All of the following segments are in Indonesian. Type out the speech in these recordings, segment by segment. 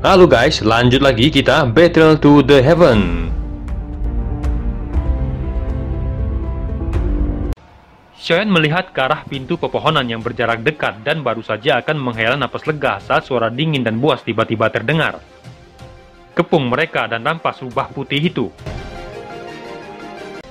Halo guys, lanjut lagi kita Battle to the Heaven. Xiaoyan melihat ke arah pintu pepohonan yang berjarak dekat dan baru saja akan menghela napas lega saat suara dingin dan buas tiba-tiba terdengar. Kepung mereka dan rampas rubah putih itu.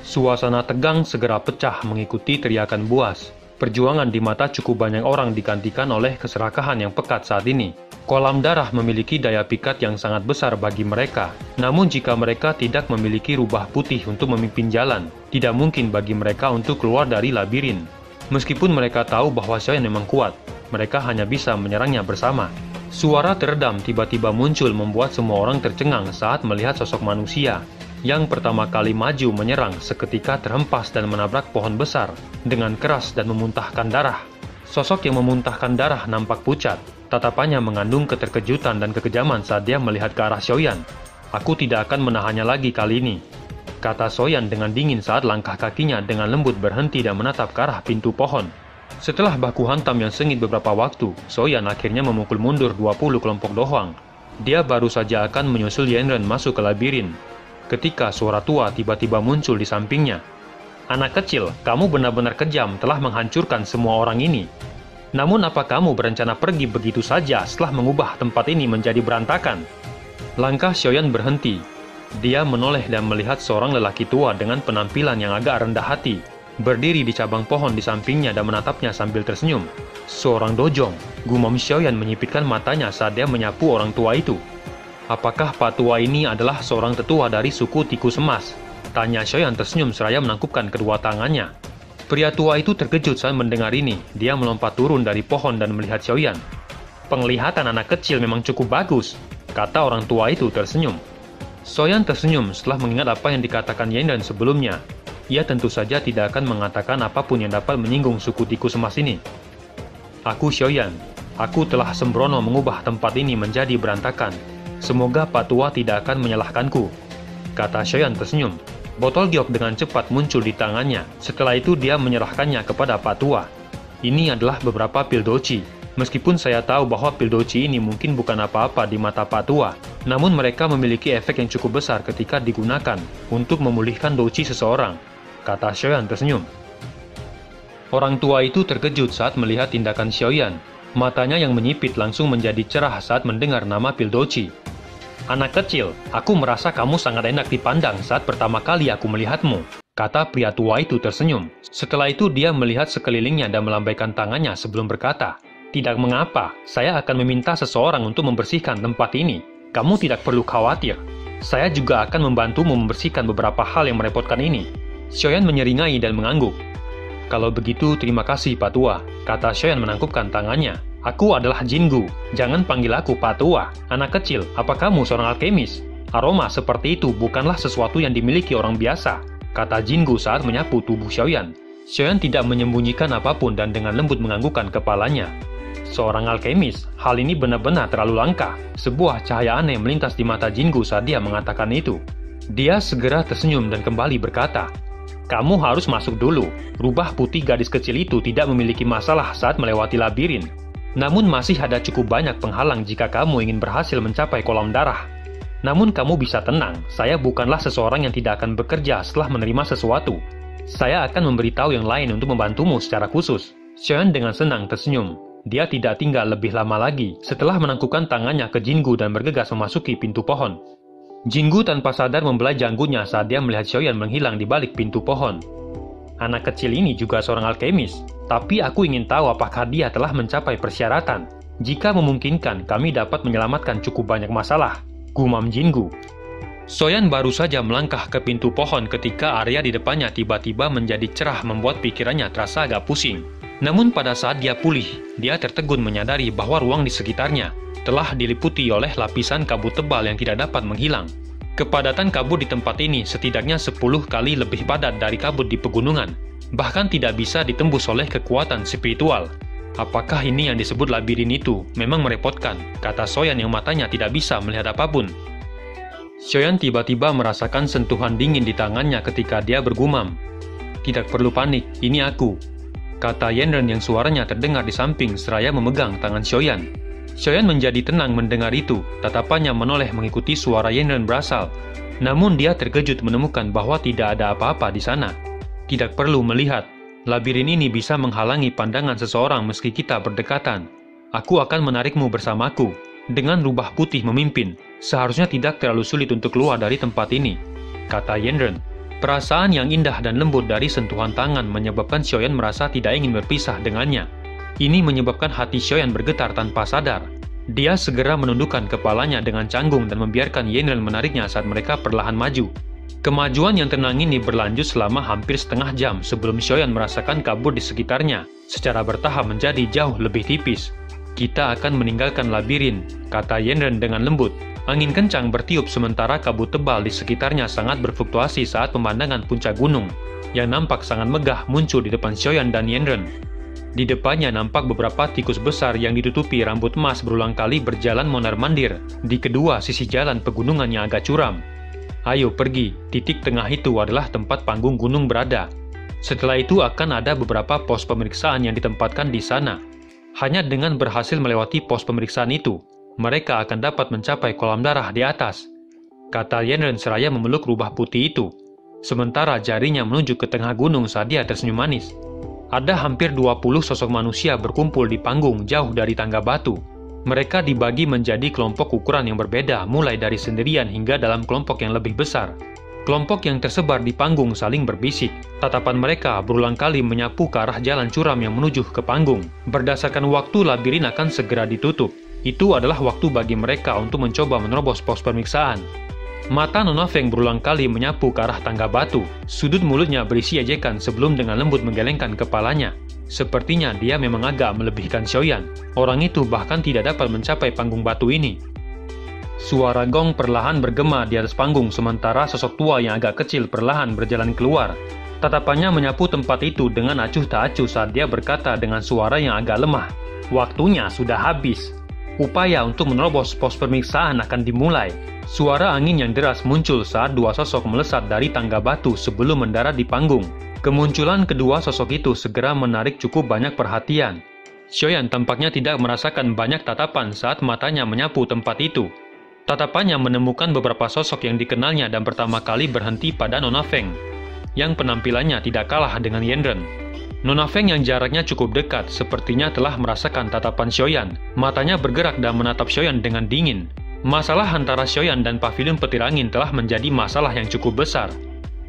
Suasana tegang segera pecah mengikuti teriakan buas. Perjuangan di mata cukup banyak orang digantikan oleh keserakahan yang pekat saat ini. Kolam darah memiliki daya pikat yang sangat besar bagi mereka. Namun jika mereka tidak memiliki rubah putih untuk memimpin jalan, tidak mungkin bagi mereka untuk keluar dari labirin. Meskipun mereka tahu bahwa Xiaoyan memang kuat, mereka hanya bisa menyerangnya bersama. Suara teredam tiba-tiba muncul membuat semua orang tercengang saat melihat sosok manusia yang pertama kali maju menyerang seketika terhempas dan menabrak pohon besar dengan keras dan memuntahkan darah. Sosok yang memuntahkan darah nampak pucat. Tatapannya mengandung keterkejutan dan kekejaman saat dia melihat ke arah Xiaoyan. "Aku tidak akan menahannya lagi kali ini," kata Xiaoyan dengan dingin saat langkah kakinya dengan lembut berhenti dan menatap ke arah pintu pohon. Setelah baku hantam yang sengit beberapa waktu, Xiaoyan akhirnya memukul mundur 20 kelompok dohwang. Dia baru saja akan menyusul Yanren masuk ke labirin, ketika suara tua tiba-tiba muncul di sampingnya. "Anak kecil, kamu benar-benar kejam telah menghancurkan semua orang ini. Namun apa kamu berencana pergi begitu saja setelah mengubah tempat ini menjadi berantakan?" Langkah Xiaoyan berhenti. Dia menoleh dan melihat seorang lelaki tua dengan penampilan yang agak rendah hati, berdiri di cabang pohon di sampingnya dan menatapnya sambil tersenyum. "Seorang dojong," gumam Xiaoyan menyipitkan matanya saat dia menyapu orang tua itu. "Apakah Pak Tua ini adalah seorang tetua dari suku tikus emas?" tanya Xiaoyan tersenyum seraya menangkupkan kedua tangannya. Pria tua itu terkejut saat mendengar ini. Dia melompat turun dari pohon dan melihat Xiaoyan. "Penglihatan anak kecil memang cukup bagus," kata orang tua itu tersenyum. Xiaoyan tersenyum setelah mengingat apa yang dikatakan Yanren sebelumnya. Ia tentu saja tidak akan mengatakan apapun yang dapat menyinggung suku tikus emas ini. "Aku Xiaoyan. Aku telah sembrono mengubah tempat ini menjadi berantakan. Semoga Pak Tua tidak akan menyalahkanku," kata Xiaoyan tersenyum. Botol giok dengan cepat muncul di tangannya. Setelah itu dia menyerahkannya kepada Pak Tua. "Ini adalah beberapa pil doci. Meskipun saya tahu bahwa pil doci ini mungkin bukan apa-apa di mata Pak Tua, namun mereka memiliki efek yang cukup besar ketika digunakan untuk memulihkan doci seseorang," kata Xiaoyan tersenyum. Orang tua itu terkejut saat melihat tindakan Xiaoyan. Matanya yang menyipit langsung menjadi cerah saat mendengar nama pil doci. "Anak kecil, aku merasa kamu sangat enak dipandang saat pertama kali aku melihatmu," kata pria tua itu tersenyum. Setelah itu dia melihat sekelilingnya dan melambaikan tangannya sebelum berkata, "Tidak mengapa, saya akan meminta seseorang untuk membersihkan tempat ini. Kamu tidak perlu khawatir. Saya juga akan membantumu membersihkan beberapa hal yang merepotkan ini." Xiaoyan menyeringai dan mengangguk. "Kalau begitu terima kasih Pak Tua," kata Xiaoyan menangkupkan tangannya. "Aku adalah Jingu. Jangan panggil aku Pak Tua. Anak kecil, apa kamu seorang alkemis? Aroma seperti itu bukanlah sesuatu yang dimiliki orang biasa," kata Jingu saat menyapu tubuh Xiaoyan. Xiaoyan tidak menyembunyikan apapun dan dengan lembut menganggukkan kepalanya. "Seorang alkemis, hal ini benar-benar terlalu langka." Sebuah cahaya aneh melintas di mata Jingu saat dia mengatakan itu. Dia segera tersenyum dan kembali berkata, "Kamu harus masuk dulu. Rubah putih gadis kecil itu tidak memiliki masalah saat melewati labirin. Namun masih ada cukup banyak penghalang jika kamu ingin berhasil mencapai kolam darah. Namun kamu bisa tenang, saya bukanlah seseorang yang tidak akan bekerja setelah menerima sesuatu. Saya akan memberitahu yang lain untuk membantumu secara khusus." Xiaoyan dengan senang tersenyum. Dia tidak tinggal lebih lama lagi setelah menangkupkan tangannya ke Jingu dan bergegas memasuki pintu pohon. Jingu tanpa sadar membelai janggutnya saat dia melihat Xiaoyan menghilang di balik pintu pohon. "Anak kecil ini juga seorang alkemis. Tapi aku ingin tahu apakah dia telah mencapai persyaratan. Jika memungkinkan, kami dapat menyelamatkan cukup banyak masalah," gumam Jingu. Xiaoyan baru saja melangkah ke pintu pohon ketika area di depannya tiba-tiba menjadi cerah membuat pikirannya terasa agak pusing. Namun pada saat dia pulih, dia tertegun menyadari bahwa ruang di sekitarnya telah diliputi oleh lapisan kabut tebal yang tidak dapat menghilang. Kepadatan kabut di tempat ini setidaknya 10 kali lebih padat dari kabut di pegunungan. Bahkan tidak bisa ditembus oleh kekuatan spiritual. "Apakah ini yang disebut labirin itu? Memang merepotkan," kata Xiaoyan yang matanya tidak bisa melihat apapun. Xiaoyan tiba-tiba merasakan sentuhan dingin di tangannya ketika dia bergumam, "Tidak perlu panik, ini aku," kata Yanren yang suaranya terdengar di samping seraya memegang tangan Xiaoyan. Xiaoyan menjadi tenang mendengar itu, tatapannya menoleh mengikuti suara Yanren berasal. Namun dia terkejut menemukan bahwa tidak ada apa-apa di sana. Tidak perlu melihat, labirin ini bisa menghalangi pandangan seseorang meski kita berdekatan. Aku akan menarikmu bersamaku. Dengan rubah putih memimpin, seharusnya tidak terlalu sulit untuk keluar dari tempat ini, kata Yanren. Perasaan yang indah dan lembut dari sentuhan tangan menyebabkan Xiaoyan merasa tidak ingin berpisah dengannya. Ini menyebabkan hati Xiaoyan bergetar tanpa sadar. Dia segera menundukkan kepalanya dengan canggung dan membiarkan Yanren menariknya saat mereka perlahan maju. Kemajuan yang tenang ini berlanjut selama hampir setengah jam sebelum Xiaoyan merasakan kabut di sekitarnya secara bertahap menjadi jauh lebih tipis. Kita akan meninggalkan labirin, kata Yanren dengan lembut. Angin kencang bertiup sementara kabut tebal di sekitarnya sangat berfluktuasi saat pemandangan puncak gunung yang nampak sangat megah muncul di depan Xiaoyan dan Yanren. Di depannya nampak beberapa tikus besar yang ditutupi rambut emas berulang kali berjalan mondar-mandir di kedua sisi jalan pegunungan yang agak curam. Ayo pergi, titik tengah itu adalah tempat panggung gunung berada. Setelah itu akan ada beberapa pos pemeriksaan yang ditempatkan di sana. Hanya dengan berhasil melewati pos pemeriksaan itu, mereka akan dapat mencapai kolam darah di atas, kata Yanren seraya memeluk rubah putih itu. Sementara jarinya menunjuk ke tengah gunung saat dia tersenyum manis. Ada hampir 20 sosok manusia berkumpul di panggung jauh dari tangga batu. Mereka dibagi menjadi kelompok ukuran yang berbeda, mulai dari sendirian hingga dalam kelompok yang lebih besar. Kelompok yang tersebar di panggung saling berbisik. Tatapan mereka berulang kali menyapu ke arah jalan curam yang menuju ke panggung. Berdasarkan waktu, labirin akan segera ditutup. Itu adalah waktu bagi mereka untuk mencoba menerobos pos pemeriksaan. Mata Nona Feng berulang kali menyapu ke arah tangga batu. Sudut mulutnya berisi ejekan sebelum dengan lembut menggelengkan kepalanya. Sepertinya dia memang agak melebihkan Xiaoyan. Orang itu bahkan tidak dapat mencapai panggung batu ini. Suara gong perlahan bergema di atas panggung sementara sosok tua yang agak kecil perlahan berjalan keluar. Tatapannya menyapu tempat itu dengan acuh tak acuh saat dia berkata dengan suara yang agak lemah. Waktunya sudah habis. Upaya untuk menerobos pos pemeriksaan akan dimulai. Suara angin yang deras muncul saat dua sosok melesat dari tangga batu sebelum mendarat di panggung. Kemunculan kedua sosok itu segera menarik cukup banyak perhatian. Xiaoyan tampaknya tidak merasakan banyak tatapan saat matanya menyapu tempat itu. Tatapannya menemukan beberapa sosok yang dikenalnya dan pertama kali berhenti pada Nona Feng, yang penampilannya tidak kalah dengan Yanren. Nona Feng yang jaraknya cukup dekat sepertinya telah merasakan tatapan Xiaoyan. Matanya bergerak dan menatap Xiaoyan dengan dingin. Masalah antara Xiaoyan dan pavilion petir angin telah menjadi masalah yang cukup besar.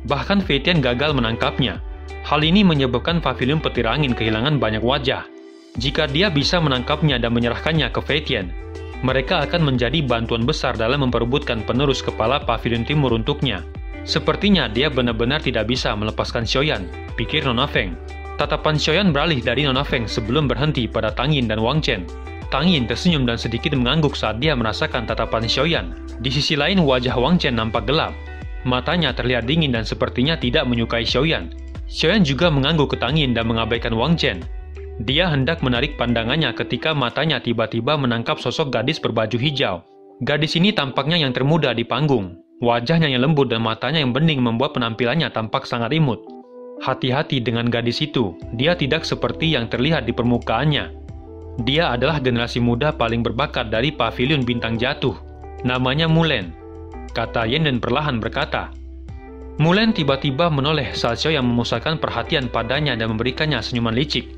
Bahkan Fei Tian gagal menangkapnya. Hal ini menyebabkan pavilion petir angin kehilangan banyak wajah. Jika dia bisa menangkapnya dan menyerahkannya ke Fei Tian, mereka akan menjadi bantuan besar dalam memperebutkan penerus kepala pavilion timur untuknya. Sepertinya dia benar-benar tidak bisa melepaskan Xiaoyan, pikir Nona Feng. Tatapan Xiaoyan beralih dari Nona Feng sebelum berhenti pada Tang Yin dan Wang Chen. Tang Yin tersenyum dan sedikit mengangguk saat dia merasakan tatapan Xiaoyan. Di sisi lain wajah Wang Chen nampak gelap. Matanya terlihat dingin dan sepertinya tidak menyukai Xiaoyan. Xiaoyan juga mengangguk ke Tang Yin dan mengabaikan Wang Chen. Dia hendak menarik pandangannya ketika matanya tiba-tiba menangkap sosok gadis berbaju hijau. Gadis ini tampaknya yang termuda di panggung. Wajahnya yang lembut dan matanya yang bening membuat penampilannya tampak sangat imut. Hati-hati dengan gadis itu, dia tidak seperti yang terlihat di permukaannya. Dia adalah generasi muda paling berbakat dari pavilion bintang jatuh. Namanya Mulan, kata Yen dan perlahan berkata. Mulan tiba-tiba menoleh saat Xiaoyan memusatkan perhatian padanya dan memberikannya senyuman licik.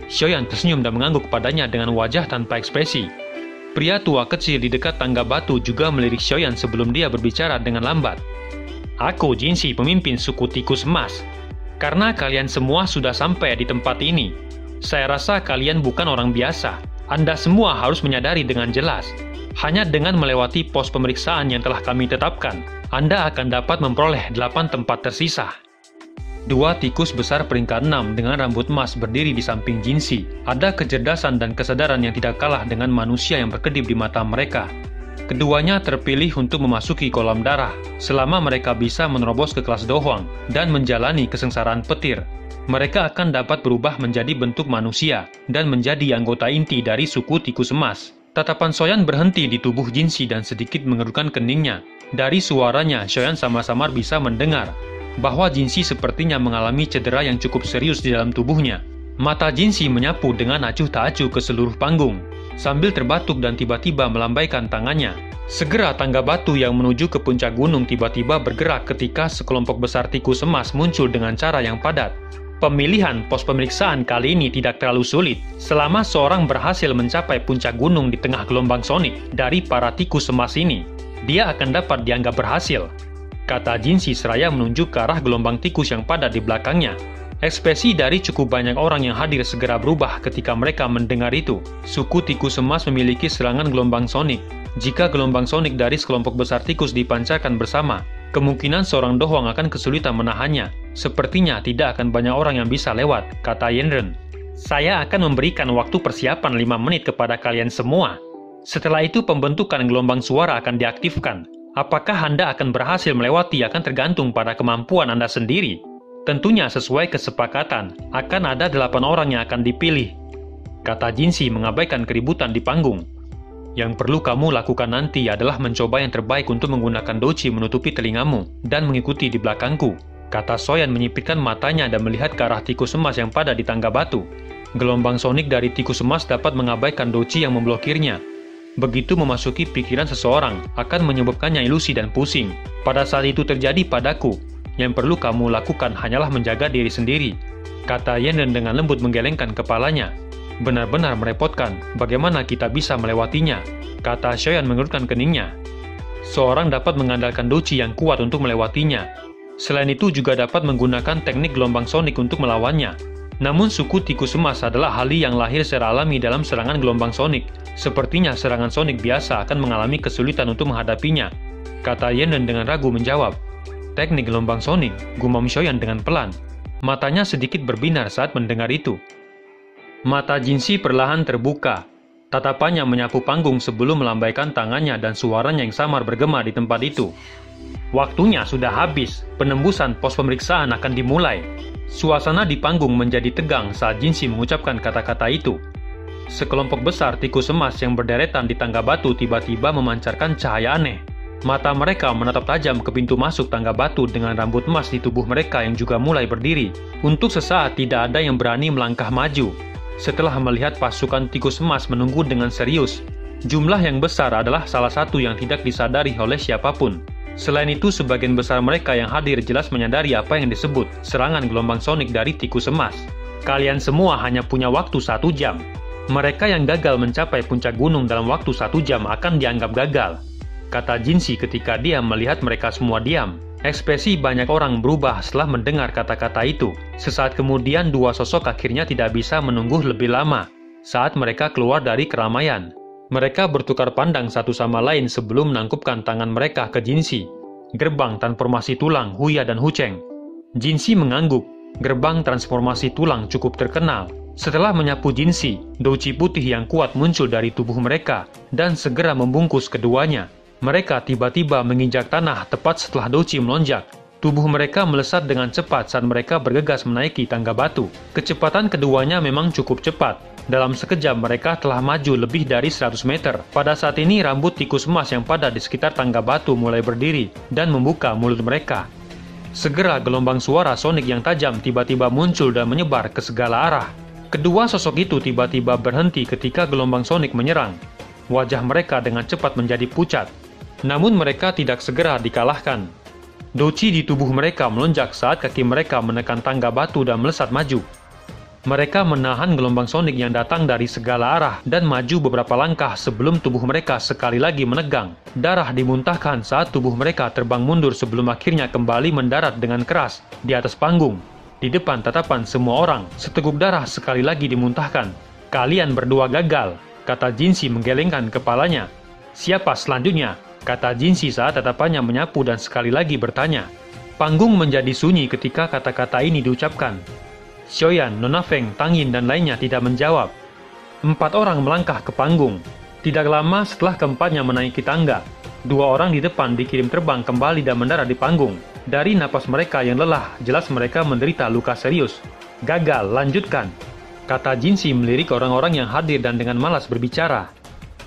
Xiaoyan tersenyum dan mengangguk padanya dengan wajah tanpa ekspresi. Pria tua kecil di dekat tangga batu juga melirik Xiaoyan sebelum dia berbicara dengan lambat. Aku Jinxi, pemimpin suku tikus emas. Karena kalian semua sudah sampai di tempat ini, saya rasa kalian bukan orang biasa. Anda semua harus menyadari dengan jelas. Hanya dengan melewati pos pemeriksaan yang telah kami tetapkan, Anda akan dapat memperoleh 8 tempat tersisa. Dua tikus besar peringkat 6 dengan rambut emas berdiri di samping Jinxi. Ada kecerdasan dan kesadaran yang tidak kalah dengan manusia yang berkedip di mata mereka. Keduanya terpilih untuk memasuki kolam darah selama mereka bisa menerobos ke kelas Dohuang dan menjalani kesengsaraan petir. Mereka akan dapat berubah menjadi bentuk manusia dan menjadi anggota inti dari suku tikus emas. Tatapan Xiaoyan berhenti di tubuh Jinxi dan sedikit mengerutkan keningnya. Dari suaranya, Xiaoyan sama-sama bisa mendengar bahwa Jinxi sepertinya mengalami cedera yang cukup serius di dalam tubuhnya. Mata Jinxi menyapu dengan acuh tak acuh ke seluruh panggung. sambil terbatuk dan tiba-tiba melambaikan tangannya. Segera tangga batu yang menuju ke puncak gunung tiba-tiba bergerak ketika sekelompok besar tikus emas muncul dengan cara yang padat. Pemilihan pos pemeriksaan kali ini tidak terlalu sulit. Selama seorang berhasil mencapai puncak gunung di tengah gelombang sonik dari para tikus emas ini, dia akan dapat dianggap berhasil, kata Jinsi seraya menunjuk ke arah gelombang tikus yang padat di belakangnya. Ekspresi dari cukup banyak orang yang hadir segera berubah ketika mereka mendengar itu. Suku tikus emas memiliki serangan gelombang sonik. Jika gelombang sonik dari sekelompok besar tikus dipancarkan bersama, kemungkinan seorang dohwang akan kesulitan menahannya. Sepertinya tidak akan banyak orang yang bisa lewat, kata Yenren. Saya akan memberikan waktu persiapan 5 menit kepada kalian semua. Setelah itu pembentukan gelombang suara akan diaktifkan. Apakah Anda akan berhasil melewati akan tergantung pada kemampuan Anda sendiri. Tentunya sesuai kesepakatan, akan ada 8 orang yang akan dipilih, kata Jinsi mengabaikan keributan di panggung. Yang perlu kamu lakukan nanti adalah mencoba yang terbaik untuk menggunakan doci menutupi telingamu dan mengikuti di belakangku, kata Soyan menyipitkan matanya dan melihat ke arah tikus emas yang pada di tangga batu. Gelombang sonik dari tikus emas dapat mengabaikan doci yang memblokirnya. Begitu memasuki pikiran seseorang, akan menyebabkannya ilusi dan pusing. Pada saat itu terjadi padaku, yang perlu kamu lakukan hanyalah menjaga diri sendiri, kata Yenren dengan lembut menggelengkan kepalanya. Benar-benar merepotkan, bagaimana kita bisa melewatinya, kata Shoyan mengerutkan keningnya. Seorang dapat mengandalkan doci yang kuat untuk melewatinya. Selain itu juga dapat menggunakan teknik gelombang sonik untuk melawannya. Namun suku tikus emas adalah ahli yang lahir secara alami dalam serangan gelombang sonik. Sepertinya serangan sonik biasa akan mengalami kesulitan untuk menghadapinya, kata Yenren dengan ragu menjawab. Teknik gelombang sonik, gumam Shoyan dengan pelan. Matanya sedikit berbinar saat mendengar itu. Mata Jinsi perlahan terbuka. Tatapannya menyapu panggung sebelum melambaikan tangannya dan suaranya yang samar bergema di tempat itu. Waktunya sudah habis, penembusan pos pemeriksaan akan dimulai. Suasana di panggung menjadi tegang saat Jinsi mengucapkan kata-kata itu. Sekelompok besar tikus emas yang berderetan di tangga batu tiba-tiba memancarkan cahaya aneh. Mata mereka menatap tajam ke pintu masuk tangga batu dengan rambut emas di tubuh mereka yang juga mulai berdiri. Untuk sesaat tidak ada yang berani melangkah maju. Setelah melihat pasukan tikus emas menunggu dengan serius, jumlah yang besar adalah salah satu yang tidak disadari oleh siapapun. Selain itu, sebagian besar mereka yang hadir jelas menyadari apa yang disebut serangan gelombang sonik dari tikus emas. Kalian semua hanya punya waktu 1 jam. Mereka yang gagal mencapai puncak gunung dalam waktu 1 jam akan dianggap gagal, kata Jinsi ketika dia melihat mereka semua diam. Ekspresi banyak orang berubah setelah mendengar kata-kata itu. Sesaat kemudian dua sosok akhirnya tidak bisa menunggu lebih lama. Saat mereka keluar dari keramaian, mereka bertukar pandang satu sama lain sebelum menangkupkan tangan mereka ke Jinsi. Gerbang transformasi tulang Huya dan Hucheng. Jinsi mengangguk. Gerbang transformasi tulang cukup terkenal. Setelah menyapu Jinsi, douci putih yang kuat muncul dari tubuh mereka dan segera membungkus keduanya. Mereka tiba-tiba menginjak tanah tepat setelah douci melonjak. Tubuh mereka melesat dengan cepat saat mereka bergegas menaiki tangga batu. Kecepatan keduanya memang cukup cepat. Dalam sekejap mereka telah maju lebih dari 100 meter. Pada saat ini rambut tikus emas yang padat di sekitar tangga batu mulai berdiri dan membuka mulut mereka. Segera gelombang suara sonik yang tajam tiba-tiba muncul dan menyebar ke segala arah. Kedua sosok itu tiba-tiba berhenti ketika gelombang sonik menyerang. Wajah mereka dengan cepat menjadi pucat. Namun mereka tidak segera dikalahkan. Douci di tubuh mereka melonjak saat kaki mereka menekan tangga batu dan melesat maju. Mereka menahan gelombang sonik yang datang dari segala arah dan maju beberapa langkah sebelum tubuh mereka sekali lagi menegang. Darah dimuntahkan saat tubuh mereka terbang mundur sebelum akhirnya kembali mendarat dengan keras di atas panggung. Di depan tatapan semua orang, seteguk darah sekali lagi dimuntahkan. Kalian berdua gagal, kata Jinsi menggelengkan kepalanya. Siapa selanjutnya? Kata Jinsi saat tatapannya menyapu dan sekali lagi bertanya. Panggung menjadi sunyi ketika kata-kata ini diucapkan. Shoyan, Nona Feng, Tangyin, dan lainnya tidak menjawab. 4 orang melangkah ke panggung. Tidak lama setelah keempatnya menaiki tangga, 2 orang di depan dikirim terbang kembali dan mendarat di panggung. Dari napas mereka yang lelah, jelas mereka menderita luka serius. Gagal, lanjutkan, kata Jinsi melirik orang-orang yang hadir dan dengan malas berbicara.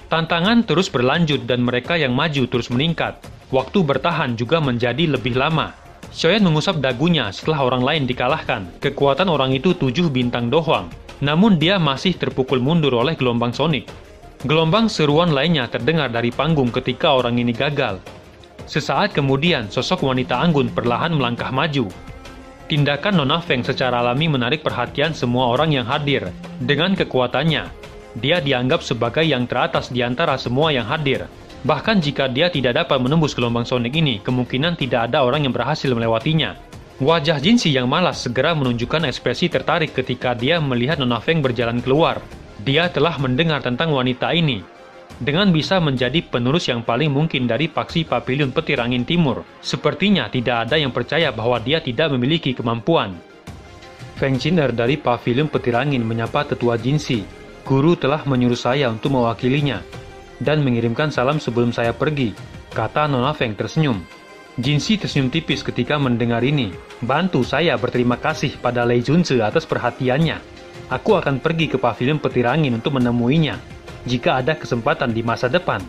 Tantangan terus berlanjut dan mereka yang maju terus meningkat. Waktu bertahan juga menjadi lebih lama. Shoyan mengusap dagunya setelah orang lain dikalahkan. Kekuatan orang itu 7 bintang dohwang. Namun dia masih terpukul mundur oleh gelombang sonik. Gelombang seruan lainnya terdengar dari panggung ketika orang ini gagal. Sesaat kemudian, sosok wanita anggun perlahan melangkah maju. Tindakan Nona Feng secara alami menarik perhatian semua orang yang hadir. Dengan kekuatannya, dia dianggap sebagai yang teratas di antara semua yang hadir. Bahkan jika dia tidak dapat menembus gelombang sonik ini, kemungkinan tidak ada orang yang berhasil melewatinya. Wajah Jinsi yang malas segera menunjukkan ekspresi tertarik ketika dia melihat Nona Feng berjalan keluar. Dia telah mendengar tentang wanita ini. Dengan bisa menjadi penerus yang paling mungkin dari paksi Paviliun Petir Angin Timur, sepertinya tidak ada yang percaya bahwa dia tidak memiliki kemampuan. Feng Qin'er dari Paviliun Petir Angin menyapa tetua Jinsi. Guru telah menyuruh saya untuk mewakilinya dan mengirimkan salam sebelum saya pergi, kata Nona Feng tersenyum. Jinsi tersenyum tipis ketika mendengar ini. Bantu saya berterima kasih pada Lei Junzi atas perhatiannya. Aku akan pergi ke Paviliun Petir Angin untuk menemuinya jika ada kesempatan di masa depan.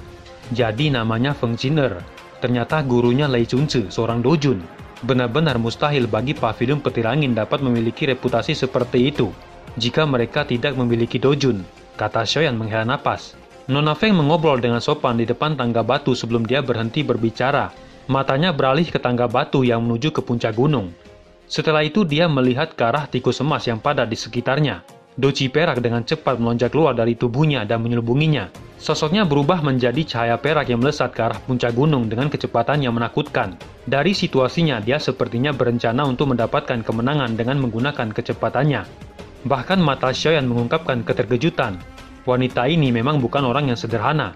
Jadi namanya Feng Qin'er. Ternyata gurunya Lei Junzi, seorang dojun. Benar-benar mustahil bagi Paviliun Petir Angin dapat memiliki reputasi seperti itu jika mereka tidak memiliki dojun, kata Xiaoyan menghela napas. Nona Feng mengobrol dengan sopan di depan tangga batu sebelum dia berhenti berbicara. Matanya beralih ke tangga batu yang menuju ke puncak gunung. Setelah itu dia melihat ke arah tikus emas yang padat di sekitarnya. Doci perak dengan cepat melonjak keluar dari tubuhnya dan menyelubunginya. Sosoknya berubah menjadi cahaya perak yang melesat ke arah puncak gunung dengan kecepatan yang menakutkan. Dari situasinya, dia sepertinya berencana untuk mendapatkan kemenangan dengan menggunakan kecepatannya. Bahkan mata Xiaoyan mengungkapkan keterkejutan. Wanita ini memang bukan orang yang sederhana.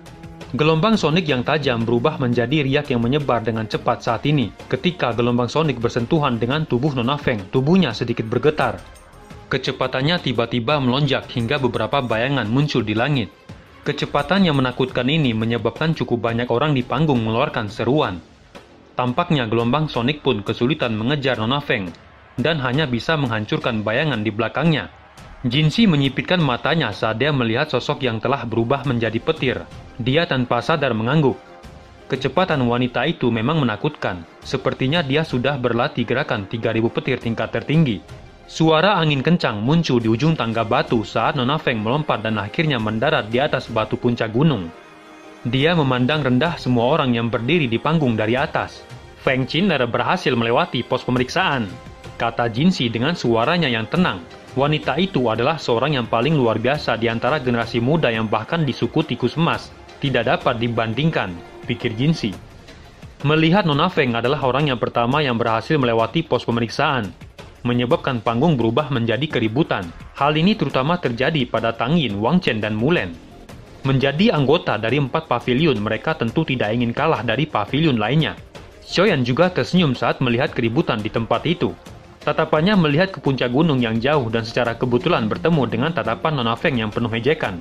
Gelombang sonik yang tajam berubah menjadi riak yang menyebar dengan cepat saat ini. Ketika gelombang sonik bersentuhan dengan tubuh Nona Feng, tubuhnya sedikit bergetar. Kecepatannya tiba-tiba melonjak hingga beberapa bayangan muncul di langit. Kecepatan yang menakutkan ini menyebabkan cukup banyak orang di panggung mengeluarkan seruan. Tampaknya gelombang sonik pun kesulitan mengejar Nona Feng dan hanya bisa menghancurkan bayangan di belakangnya. Jinsi menyipitkan matanya saat dia melihat sosok yang telah berubah menjadi petir. Dia tanpa sadar mengangguk. Kecepatan wanita itu memang menakutkan. Sepertinya dia sudah berlatih gerakan 3000 petir tingkat tertinggi. Suara angin kencang muncul di ujung tangga batu saat Nona Feng melompat dan akhirnya mendarat di atas batu puncak gunung. Dia memandang rendah semua orang yang berdiri di panggung dari atas. Feng Qin'er berhasil melewati pos pemeriksaan, kata Jinsi dengan suaranya yang tenang. Wanita itu adalah seorang yang paling luar biasa di antara generasi muda yang bahkan di suku tikus emas tidak dapat dibandingkan, pikir Jinsi. Melihat Nona Feng adalah orang yang pertama yang berhasil melewati pos pemeriksaan, menyebabkan panggung berubah menjadi keributan. Hal ini terutama terjadi pada Tang Yin, Wang Chen, dan Mulen. Menjadi anggota dari 4 paviliun, mereka tentu tidak ingin kalah dari paviliun lainnya. Xiaoyan juga tersenyum saat melihat keributan di tempat itu. Tatapannya melihat ke puncak gunung yang jauh dan secara kebetulan bertemu dengan tatapan Nona Feng yang penuh ejekan.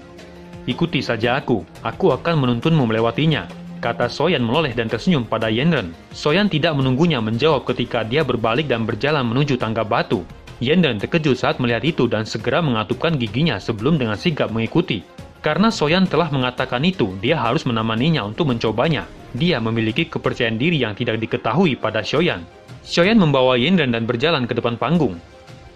Ikuti saja aku akan menuntunmu melewatinya, kata Xiaoyan meloleh dan tersenyum pada Yanren. Xiaoyan tidak menunggunya menjawab ketika dia berbalik dan berjalan menuju tangga batu. Yanren terkejut saat melihat itu dan segera mengatupkan giginya sebelum dengan sigap mengikuti. Karena Xiaoyan telah mengatakan itu, dia harus menemaninya untuk mencobanya. Dia memiliki kepercayaan diri yang tidak diketahui pada Xiaoyan. Xiaoyan membawa Yanren dan berjalan ke depan panggung.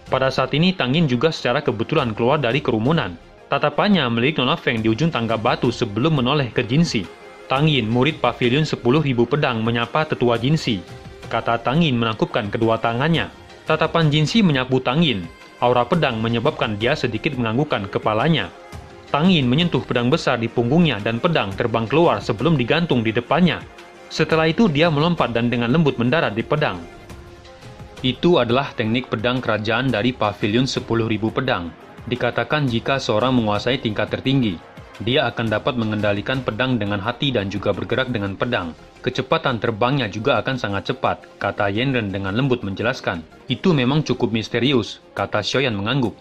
Pada saat ini Tang Yin juga secara kebetulan keluar dari kerumunan. Tatapannya melirik Nona Feng di ujung tangga batu sebelum menoleh ke Jinsi. Tang Yin, murid paviliun 10.000 pedang, menyapa tetua Jinsi, kata Tang Yin menangkupkan kedua tangannya. Tatapan Jinsi menyapu Tang Yin. Aura pedang menyebabkan dia sedikit menganggukkan kepalanya. Tang Yin menyentuh pedang besar di punggungnya dan pedang terbang keluar sebelum digantung di depannya. Setelah itu dia melompat dan dengan lembut mendarat di pedang. Itu adalah teknik pedang kerajaan dari paviliun 10.000 pedang. Dikatakan jika seorang menguasai tingkat tertinggi, dia akan dapat mengendalikan pedang dengan hati dan juga bergerak dengan pedang. Kecepatan terbangnya juga akan sangat cepat, kata Yanren dengan lembut menjelaskan. Itu memang cukup misterius, kata Xiaoyan mengangguk.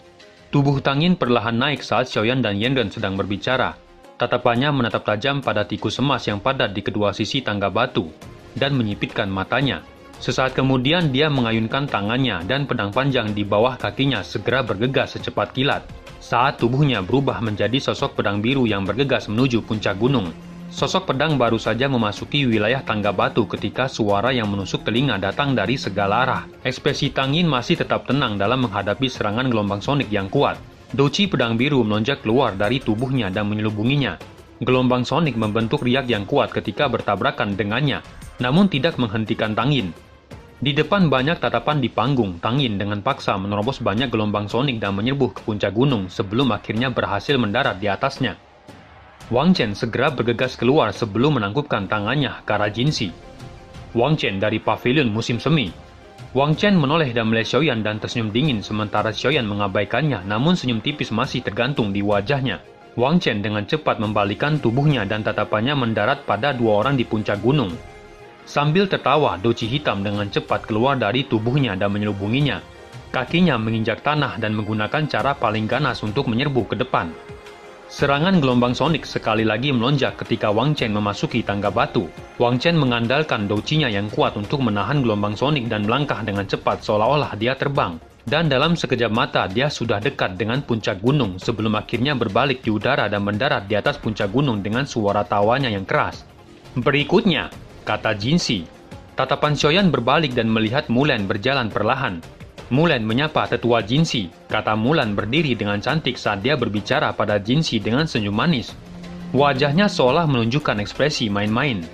Tubuh Tang Yin perlahan naik saat Xiaoyan dan Yanren sedang berbicara. Tatapannya menatap tajam pada tikus emas yang padat di kedua sisi tangga batu, dan menyipitkan matanya. Sesaat kemudian dia mengayunkan tangannya dan pedang panjang di bawah kakinya segera bergegas secepat kilat. Saat tubuhnya berubah menjadi sosok pedang biru yang bergegas menuju puncak gunung. Sosok pedang baru saja memasuki wilayah tangga batu ketika suara yang menusuk telinga datang dari segala arah. Ekspresi Tang Yin masih tetap tenang dalam menghadapi serangan gelombang sonik yang kuat. Doci pedang biru melonjak keluar dari tubuhnya dan menyelubunginya. Gelombang sonik membentuk riak yang kuat ketika bertabrakan dengannya, namun tidak menghentikan Tangyin. Di depan banyak tatapan di panggung, Tangyin dengan paksa menerobos banyak gelombang sonik dan menyerbuh ke puncak gunung sebelum akhirnya berhasil mendarat di atasnya. Wang Chen segera bergegas keluar sebelum menangkupkan tangannya ke arah Jinxi. Wang Chen dari pavilion musim semi. Wang Chen menoleh dan melihat Xiaoyan dan tersenyum dingin sementara Xiaoyan mengabaikannya, namun senyum tipis masih tergantung di wajahnya. Wang Chen dengan cepat membalikkan tubuhnya dan tatapannya mendarat pada dua orang di puncak gunung. Sambil tertawa, doci hitam dengan cepat keluar dari tubuhnya dan menyelubunginya. Kakinya menginjak tanah dan menggunakan cara paling ganas untuk menyerbu ke depan. Serangan gelombang sonik sekali lagi melonjak ketika Wang Chen memasuki tangga batu. Wang Chen mengandalkan doucinya yang kuat untuk menahan gelombang sonik dan melangkah dengan cepat seolah-olah dia terbang. Dan dalam sekejap mata dia sudah dekat dengan puncak gunung sebelum akhirnya berbalik di udara dan mendarat di atas puncak gunung dengan suara tawanya yang keras. Berikutnya, kata Jinxi. Tatapan Xiaoyan berbalik dan melihat Mulan berjalan perlahan. Mulan menyapa tetua Jinxi. Kata Mulan berdiri dengan cantik saat dia berbicara pada Jinxi dengan senyum manis. Wajahnya seolah menunjukkan ekspresi main-main.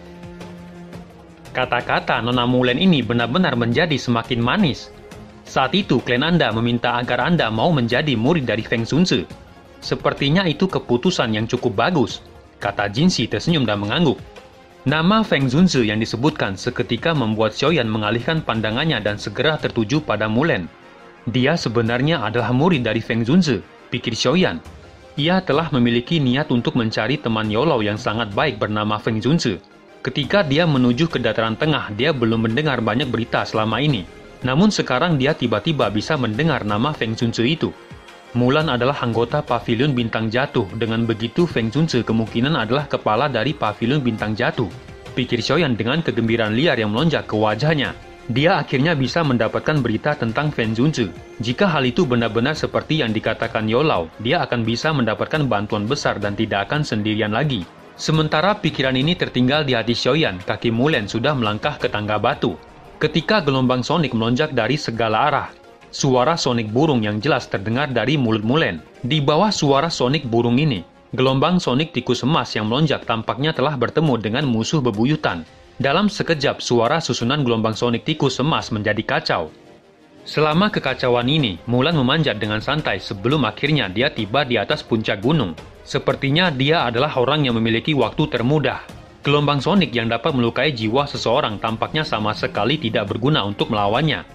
Kata-kata Nona Mulan ini benar-benar menjadi semakin manis. Saat itu klan Anda meminta agar Anda mau menjadi murid dari Feng Zunzi. Sepertinya itu keputusan yang cukup bagus, kata Jinxi tersenyum dan mengangguk. Nama Feng Zunzi yang disebutkan seketika membuat Xiaoyan mengalihkan pandangannya dan segera tertuju pada Mulan. Dia sebenarnya adalah murid dari Feng Zunzi, pikir Xiaoyan. Ia telah memiliki niat untuk mencari teman Youlau yang sangat baik bernama Feng Zunzi. Ketika dia menuju ke dataran tengah, dia belum mendengar banyak berita selama ini. Namun sekarang dia tiba-tiba bisa mendengar nama Feng Zunzi itu. Mulan adalah anggota Pavilion Bintang Jatuh, dengan begitu Feng Zunzi kemungkinan adalah kepala dari Pavilion Bintang Jatuh. Pikir Xiaoyan dengan kegembiraan liar yang melonjak ke wajahnya. Dia akhirnya bisa mendapatkan berita tentang Feng Zunzi. Jika hal itu benar-benar seperti yang dikatakan Youlau, dia akan bisa mendapatkan bantuan besar dan tidak akan sendirian lagi. Sementara pikiran ini tertinggal di hati Xiaoyan, kaki Mulan sudah melangkah ke tangga batu. Ketika gelombang sonik melonjak dari segala arah, suara sonik burung yang jelas terdengar dari mulut Mulan. Di bawah suara sonik burung ini, gelombang sonik tikus emas yang melonjak tampaknya telah bertemu dengan musuh bebuyutan. Dalam sekejap, suara susunan gelombang sonik tikus emas menjadi kacau. Selama kekacauan ini, Mulan memanjat dengan santai sebelum akhirnya dia tiba di atas puncak gunung. Sepertinya dia adalah orang yang memiliki waktu termudah. Gelombang sonik yang dapat melukai jiwa seseorang tampaknya sama sekali tidak berguna untuk melawannya.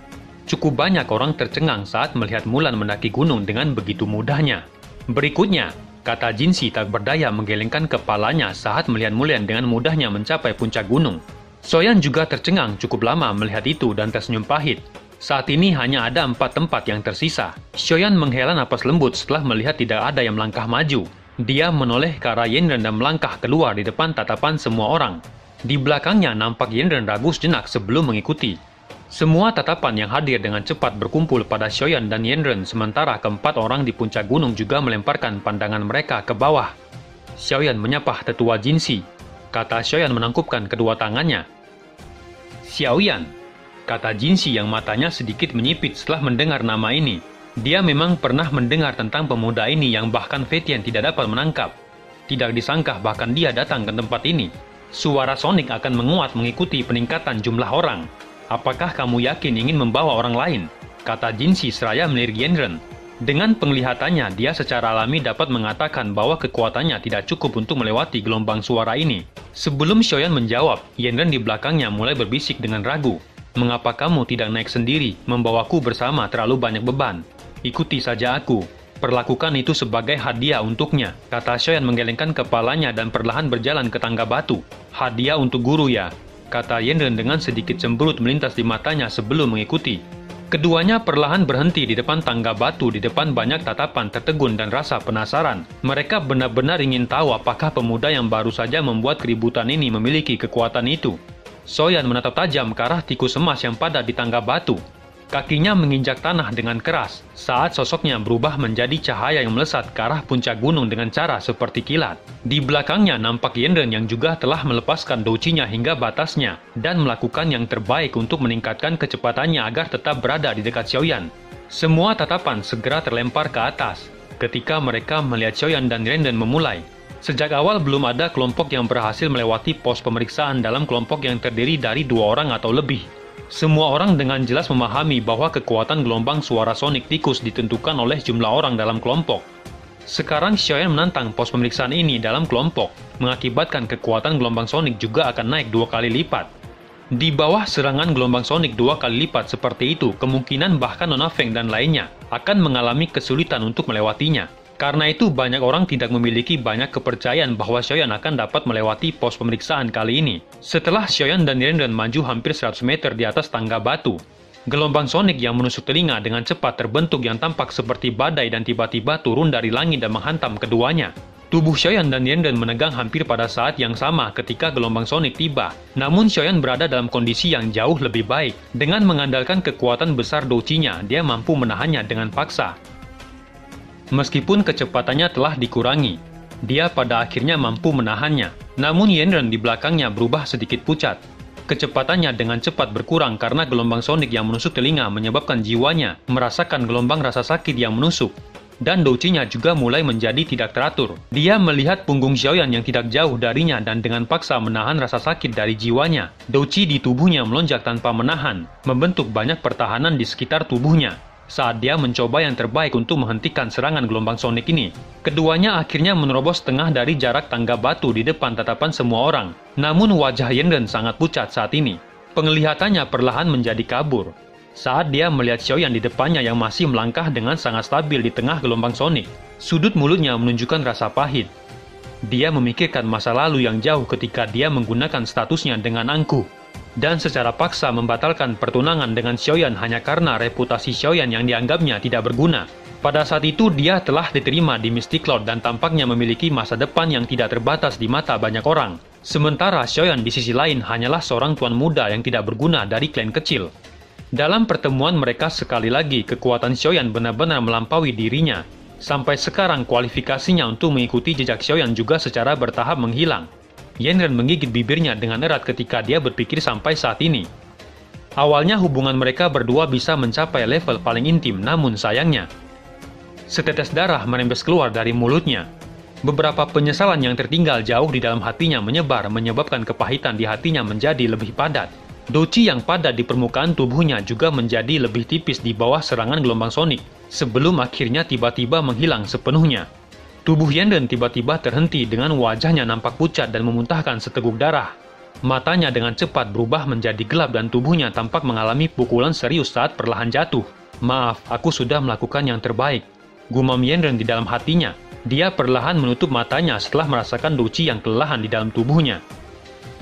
Cukup banyak orang tercengang saat melihat Mulan mendaki gunung dengan begitu mudahnya. Berikutnya, kata Jinxi tak berdaya menggelengkan kepalanya saat melihat Mulan dengan mudahnya mencapai puncak gunung. Xiaoyan juga tercengang cukup lama melihat itu dan tersenyum pahit. Saat ini hanya ada 4 tempat yang tersisa. Xiaoyan menghela napas lembut setelah melihat tidak ada yang melangkah maju. Dia menoleh ke arah Yanren dan melangkah keluar di depan tatapan semua orang. Di belakangnya nampak Yanren ragu sejenak sebelum mengikuti. Semua tatapan yang hadir dengan cepat berkumpul pada Xiaoyan dan Yanren, sementara keempat orang di puncak gunung juga melemparkan pandangan mereka ke bawah. Xiaoyan menyapa tetua Jinxi. Kata Xiaoyan menangkupkan kedua tangannya. Xiaoyan, kata Jinxi yang matanya sedikit menyipit setelah mendengar nama ini. Dia memang pernah mendengar tentang pemuda ini yang bahkan Fetian tidak dapat menangkap. Tidak disangka bahkan dia datang ke tempat ini. Suara sonik akan menguat mengikuti peningkatan jumlah orang. Apakah kamu yakin ingin membawa orang lain? Kata Jinxi seraya melirik Yanren. Dengan penglihatannya, dia secara alami dapat mengatakan bahwa kekuatannya tidak cukup untuk melewati gelombang suara ini. Sebelum Xiaoyan menjawab, Yanren di belakangnya mulai berbisik dengan ragu. Mengapa kamu tidak naik sendiri, membawaku bersama terlalu banyak beban? Ikuti saja aku. Perlakukan itu sebagai hadiah untuknya, kata Xiaoyan menggelengkan kepalanya dan perlahan berjalan ke tangga batu. Hadiah untuk guru ya, kata Yanren dengan sedikit cemberut melintas di matanya sebelum mengikuti. Keduanya perlahan berhenti di depan tangga batu di depan banyak tatapan tertegun dan rasa penasaran. Mereka benar-benar ingin tahu apakah pemuda yang baru saja membuat keributan ini memiliki kekuatan itu. Xiaoyan menatap tajam ke arah tikus emas yang padat di tangga batu. Kakinya menginjak tanah dengan keras saat sosoknya berubah menjadi cahaya yang melesat ke arah puncak gunung dengan cara seperti kilat. Di belakangnya nampak Yanren yang juga telah melepaskan doucinya hingga batasnya dan melakukan yang terbaik untuk meningkatkan kecepatannya agar tetap berada di dekat Xiaoyan. Semua tatapan segera terlempar ke atas. Ketika mereka melihat Xiaoyan dan Yanren memulai, Sejak awal belum ada kelompok yang berhasil melewati pos pemeriksaan dalam kelompok yang terdiri dari 2 orang atau lebih. Semua orang dengan jelas memahami bahwa kekuatan gelombang suara sonik tikus ditentukan oleh jumlah orang dalam kelompok. Sekarang Xiaoyan menantang pos pemeriksaan ini dalam kelompok, mengakibatkan kekuatan gelombang sonik juga akan naik 2 kali lipat. Di bawah serangan gelombang sonik 2 kali lipat seperti itu, kemungkinan bahkan Nona Feng dan lainnya akan mengalami kesulitan untuk melewatinya. Karena itu, banyak orang tidak memiliki banyak kepercayaan bahwa Xiaoyan akan dapat melewati pos pemeriksaan kali ini. Setelah Xiaoyan dan Yanren maju hampir 100 meter di atas tangga batu, gelombang sonik yang menusuk telinga dengan cepat terbentuk yang tampak seperti badai dan tiba-tiba turun dari langit dan menghantam keduanya. Tubuh Xiaoyan dan Yanren menegang hampir pada saat yang sama ketika gelombang sonik tiba. Namun Xiaoyan berada dalam kondisi yang jauh lebih baik. Dengan mengandalkan kekuatan besar douqi-nya, dia mampu menahannya dengan paksa. Meskipun kecepatannya telah dikurangi, dia pada akhirnya mampu menahannya. Namun Yanren di belakangnya berubah sedikit pucat. Kecepatannya dengan cepat berkurang karena gelombang sonik yang menusuk telinga menyebabkan jiwanya merasakan gelombang rasa sakit yang menusuk. Dan douqi-nya juga mulai menjadi tidak teratur. Dia melihat punggung Xiaoyan yang tidak jauh darinya dan dengan paksa menahan rasa sakit dari jiwanya. Douqi di tubuhnya melonjak tanpa menahan, membentuk banyak pertahanan di sekitar tubuhnya. Saat dia mencoba yang terbaik untuk menghentikan serangan gelombang sonik ini, keduanya akhirnya menerobos setengah dari jarak tangga batu di depan tatapan semua orang. Namun wajah Yanren sangat pucat saat ini. Penglihatannya perlahan menjadi kabur. Saat dia melihat Xiaoyan di depannya yang masih melangkah dengan sangat stabil di tengah gelombang sonik, sudut mulutnya menunjukkan rasa pahit. Dia memikirkan masa lalu yang jauh ketika dia menggunakan statusnya dengan angkuh. Dan secara paksa membatalkan pertunangan dengan Xiaoyan hanya karena reputasi Xiaoyan yang dianggapnya tidak berguna. Pada saat itu dia telah diterima di Mystic Cloud dan tampaknya memiliki masa depan yang tidak terbatas di mata banyak orang. Sementara Xiaoyan di sisi lain hanyalah seorang tuan muda yang tidak berguna dari klan kecil. Dalam pertemuan mereka sekali lagi, kekuatan Xiaoyan benar-benar melampaui dirinya. Sampai sekarang kualifikasinya untuk mengikuti jejak Xiaoyan juga secara bertahap menghilang. Yanren menggigit bibirnya dengan erat ketika dia berpikir sampai saat ini. Awalnya hubungan mereka berdua bisa mencapai level paling intim, namun sayangnya, setetes darah merembes keluar dari mulutnya. Beberapa penyesalan yang tertinggal jauh di dalam hatinya menyebar, menyebabkan kepahitan di hatinya menjadi lebih padat. Douqi yang padat di permukaan tubuhnya juga menjadi lebih tipis di bawah serangan gelombang sonik, sebelum akhirnya tiba-tiba menghilang sepenuhnya. Tubuh Yanren tiba-tiba terhenti dengan wajahnya nampak pucat dan memuntahkan seteguk darah. Matanya dengan cepat berubah menjadi gelap dan tubuhnya tampak mengalami pukulan serius saat perlahan jatuh. "Maaf, aku sudah melakukan yang terbaik," gumam Yanren di dalam hatinya. Dia perlahan menutup matanya setelah merasakan douqi yang kelelahan di dalam tubuhnya.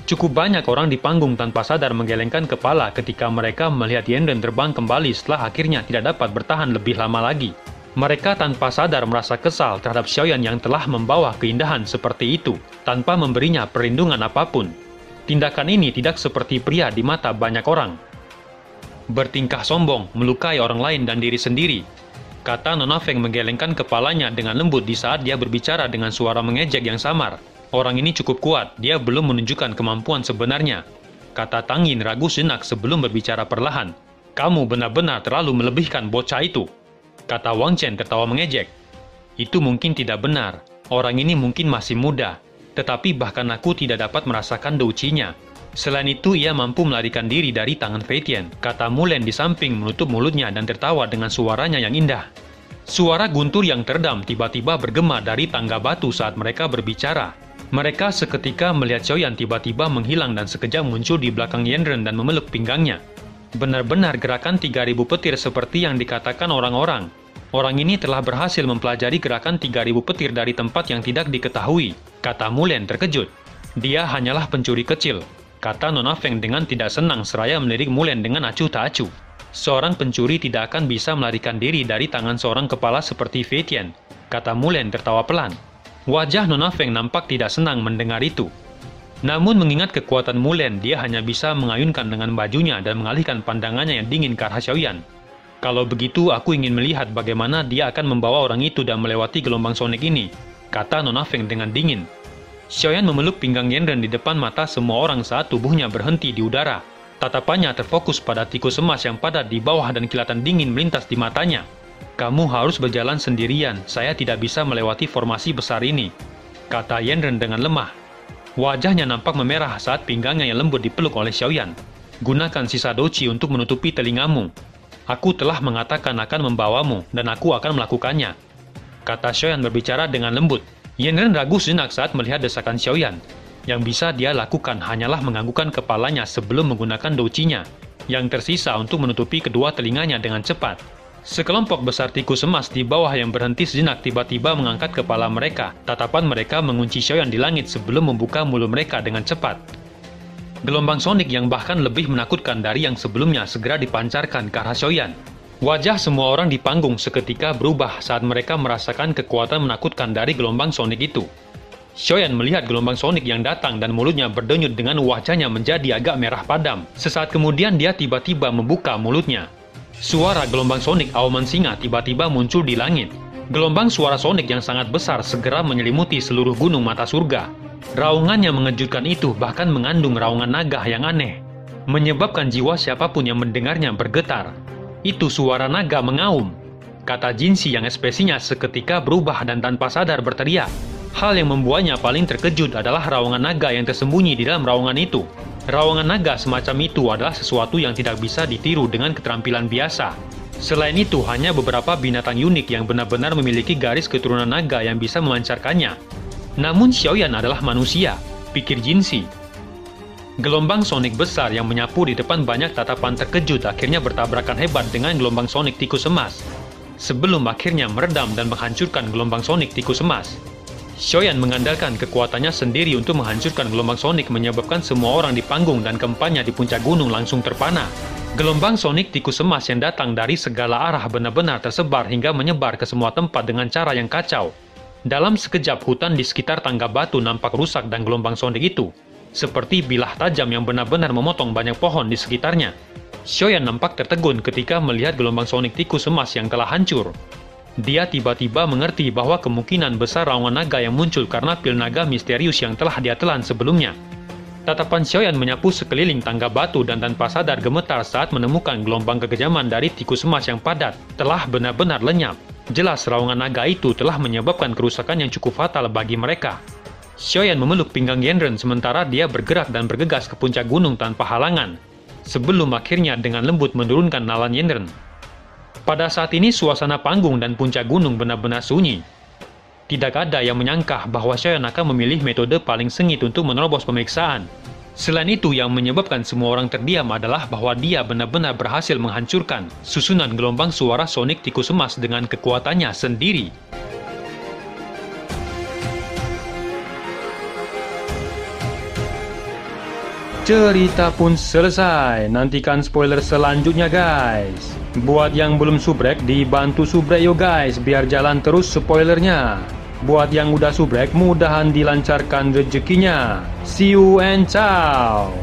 Cukup banyak orang di panggung tanpa sadar menggelengkan kepala ketika mereka melihat Yanren terbang kembali setelah akhirnya tidak dapat bertahan lebih lama lagi. Mereka tanpa sadar merasa kesal terhadap Xiaoyan yang telah membawa keindahan seperti itu, tanpa memberinya perlindungan apapun. Tindakan ini tidak seperti pria di mata banyak orang. Bertingkah sombong, melukai orang lain dan diri sendiri, kata Nona Feng menggelengkan kepalanya dengan lembut di saat dia berbicara dengan suara mengejek yang samar. Orang ini cukup kuat, dia belum menunjukkan kemampuan sebenarnya, kata Tang Yin ragu sejenak sebelum berbicara perlahan. Kamu benar-benar terlalu melebihkan bocah itu, kata Wang Chen tertawa mengejek. Itu mungkin tidak benar. Orang ini mungkin masih muda, tetapi bahkan aku tidak dapat merasakan douqi-nya. Selain itu, ia mampu melarikan diri dari tangan Fei Tian, kata Mulen di samping menutup mulutnya dan tertawa dengan suaranya yang indah. Suara guntur yang teredam tiba-tiba bergema dari tangga batu saat mereka berbicara. Mereka seketika melihat Xiaoyan tiba-tiba menghilang dan sekejap muncul di belakang Yanren dan memeluk pinggangnya. Benar-benar gerakan 3000 petir seperti yang dikatakan orang-orang. Orang ini telah berhasil mempelajari gerakan 3000 petir dari tempat yang tidak diketahui, kata Mulen terkejut. Dia hanyalah pencuri kecil, kata Nona Feng dengan tidak senang seraya melirik Mulen dengan acuh tak acuh. Seorang pencuri tidak akan bisa melarikan diri dari tangan seorang kepala seperti Fei Tian, kata Mulen tertawa pelan. Wajah Nona Feng nampak tidak senang mendengar itu. Namun mengingat kekuatan Mulen, dia hanya bisa mengayunkan dengan bajunya dan mengalihkan pandangannya yang dingin ke arah Xiaoyan. Kalau begitu, aku ingin melihat bagaimana dia akan membawa orang itu dan melewati gelombang sonik ini, kata Nona Feng dengan dingin. Xiaoyan memeluk pinggang Yanren di depan mata semua orang saat tubuhnya berhenti di udara. Tatapannya terfokus pada tikus emas yang padat di bawah dan kilatan dingin melintas di matanya. Kamu harus berjalan sendirian, saya tidak bisa melewati formasi besar ini. kata Yanren dengan lemah. Wajahnya nampak memerah saat pinggangnya yang lembut dipeluk oleh Xiaoyan. Gunakan sisa doci untuk menutupi telingamu. Aku telah mengatakan akan membawamu, dan aku akan melakukannya. Kata Xiaoyan berbicara dengan lembut. Yanren ragu sejenak saat melihat desakan Xiaoyan. Yang bisa dia lakukan hanyalah menganggukkan kepalanya sebelum menggunakan docinya, yang tersisa untuk menutupi kedua telinganya dengan cepat. Sekelompok besar tikus emas di bawah yang berhenti sejenak tiba-tiba mengangkat kepala mereka. Tatapan mereka mengunci Xiaoyan di langit sebelum membuka mulut mereka dengan cepat. Gelombang sonik yang bahkan lebih menakutkan dari yang sebelumnya segera dipancarkan ke arah Xiaoyan. Wajah semua orang di panggung seketika berubah saat mereka merasakan kekuatan menakutkan dari gelombang sonik itu. Xiaoyan melihat gelombang sonik yang datang dan mulutnya berdenyut dengan wajahnya menjadi agak merah padam. Sesaat kemudian dia tiba-tiba membuka mulutnya. Suara gelombang sonik auman singa tiba-tiba muncul di langit. Gelombang suara sonik yang sangat besar segera menyelimuti seluruh gunung mata surga. Raungan yang mengejutkan itu bahkan mengandung raungan naga yang aneh, menyebabkan jiwa siapapun yang mendengarnya bergetar. Itu suara naga mengaum, kata Jinxi yang ekspresinya seketika berubah dan tanpa sadar berteriak. Hal yang membuatnya paling terkejut adalah raungan naga yang tersembunyi di dalam raungan itu. Raungan naga semacam itu adalah sesuatu yang tidak bisa ditiru dengan keterampilan biasa. Selain itu, hanya beberapa binatang unik yang benar-benar memiliki garis keturunan naga yang bisa memancarkannya. Namun Xiaoyan adalah manusia, pikir Jinxi. Gelombang sonik besar yang menyapu di depan banyak tatapan terkejut akhirnya bertabrakan hebat dengan gelombang sonik tikus emas, sebelum akhirnya meredam dan menghancurkan gelombang sonik tikus emas. Xiaoyan mengandalkan kekuatannya sendiri untuk menghancurkan gelombang sonik menyebabkan semua orang di panggung dan kempanya di puncak gunung langsung terpana. Gelombang sonik tikus emas yang datang dari segala arah benar-benar tersebar hingga menyebar ke semua tempat dengan cara yang kacau. Dalam sekejap hutan di sekitar tangga batu nampak rusak dan gelombang sonik itu seperti bilah tajam yang benar-benar memotong banyak pohon di sekitarnya. Xiaoyan nampak tertegun ketika melihat gelombang sonik tikus emas yang telah hancur. Dia tiba-tiba mengerti bahwa kemungkinan besar raungan naga yang muncul karena pil naga misterius yang telah dia telan sebelumnya. Tatapan Xiaoyan menyapu sekeliling tangga batu dan tanpa sadar gemetar saat menemukan gelombang kekejaman dari tikus emas yang padat telah benar-benar lenyap. Jelas raungan naga itu telah menyebabkan kerusakan yang cukup fatal bagi mereka. Xiaoyan memeluk pinggang Yanren sementara dia bergerak dan bergegas ke puncak gunung tanpa halangan, sebelum akhirnya dengan lembut menurunkan nalan Yanren. Pada saat ini suasana panggung dan puncak gunung benar-benar sunyi. Tidak ada yang menyangka bahwa Xiaoyan akan memilih metode paling sengit untuk menerobos pemeriksaan. Selain itu, yang menyebabkan semua orang terdiam adalah bahwa dia benar-benar berhasil menghancurkan susunan gelombang suara sonik tikus emas dengan kekuatannya sendiri. Cerita pun selesai, nantikan spoiler selanjutnya guys. Buat yang belum subrek, dibantu subrek yo guys, biar jalan terus spoilernya. Buat yang udah subrek, mudahan dilancarkan rezekinya. See you and ciao.